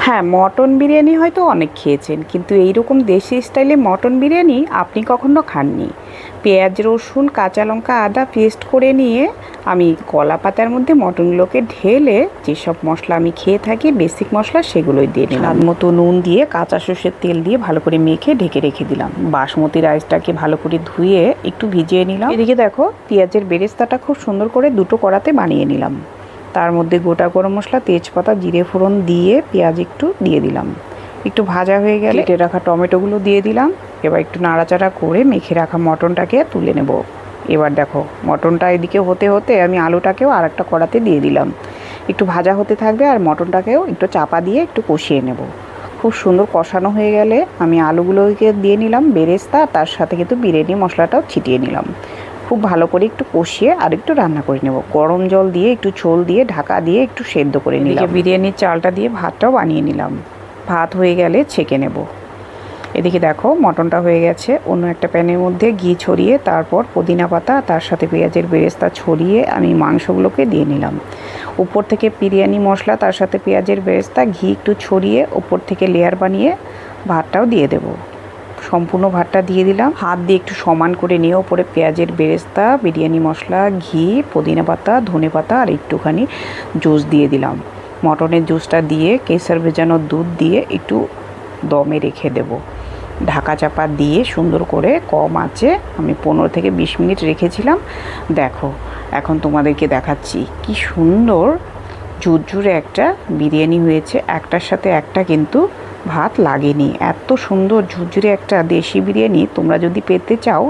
হ্যাঁ, মটন বিরিয়ানি হয়তো অনেক খেয়েছেন, কিন্তু এইরকম দেশি স্টাইলে মটন বিরিয়ানি আপনি কখনো খাননি। পেঁয়াজ, রসুন, কাঁচা লঙ্কা, আদা পেস্ট করে নিয়ে আমি কলা পাতার মধ্যে মটনগুলোকে ঢেলে যেসব মশলা আমি খেয়ে থাকি, বেসিক মশলা, সেগুলোই দিয়ে নিলাম। স্বাদ মতো নুন দিয়ে কাঁচা সর্ষের তেল দিয়ে ভালো করে মেখে ঢেকে রেখে দিলাম। বাসমতি রাইসটাকে ভালো করে ধুয়ে একটু ভিজিয়ে নিলাম। এদিকে দেখো, পেঁয়াজের বেরেস্তাটা খুব সুন্দর করে দুটো কড়াতে বানিয়ে নিলাম। তার মধ্যে গোটা গরম মশলা, তেজপাতা, জিরে ফোড়ন দিয়ে পেঁয়াজ একটু দিয়ে দিলাম। একটু ভাজা হয়ে গেলে কেটে রাখা টমেটোগুলো দিয়ে দিলাম। এবার একটু নাড়াচাড়া করে মেখে রাখা মটনটাকে তুলে নেব। এবার দেখো, মটনটা এদিকে হতে হতে আমি আলুটাকেও আর একটা কড়াতে দিয়ে দিলাম। একটু ভাজা হতে থাকবে আর মটনটাকেও একটু চাপা দিয়ে একটু কষিয়ে নেব। খুব সুন্দর কষানো হয়ে গেলে আমি আলুগুলোকে দিয়ে নিলাম বেরেস্তা, তার সাথে কিন্তু বিরিয়ানি মশলাটাও ছিটিয়ে নিলাম। খুব ভালো করে একটু কষিয়ে আর একটু রান্না করে নেব। গরম জল দিয়ে একটু ঝোল দিয়ে ঢাকা দিয়ে একটু সেদ্ধ করে নিলাম। বিরিয়ানির চালটা দিয়ে ভাতটাও বানিয়ে নিলাম। ভাত হয়ে গেলে ছেঁকে নেব। এদিকে দেখো, মটনটা হয়ে গেছে। অন্য একটা প্যানের মধ্যে ঘি ছড়িয়ে তারপর পুদিনা পাতা, তার সাথে পেঁয়াজের বেরেস্তা ছড়িয়ে আমি মাংসগুলোকে দিয়ে নিলাম। উপর থেকে বিরিয়ানি মশলা, তার সাথে পেঁয়াজের বেরেস্তা, ঘি একটু ছড়িয়ে উপর থেকে লেয়ার বানিয়ে ভাতটাও দিয়ে দেব। সম্পূর্ণ ভাতটা দিয়ে দিলাম। হাত দিয়ে একটু সমান করে নিয়ে ওপরে পেঁয়াজের বেরেস্তা, বিরিয়ানি মশলা, ঘি, পুদিনা পাতা, ধনে পাতা আর একটুখানি জুস দিয়ে দিলাম। মটনের জুসটা দিয়ে কেশর ভেজানো দুধ দিয়ে একটু দমে রেখে দেব। ঢাকা চাপা দিয়ে সুন্দর করে কম আঁচে আমি 15 থেকে 20 মিনিট রেখেছিলাম। দেখো, এখন তোমাদেরকে দেখাচ্ছি কি সুন্দর ঝুরঝুরে একটা বিরিয়ানি হয়েছে। একটার সাথে একটা কিন্তু ভাত লাগেনি। এত সুন্দর ঝুরঝুরে একটা দেশি বিরিয়ানি তোমরা যদি পেতে চাও,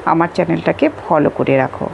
আমার চ্যানেলটাকে ফলো করে রাখো।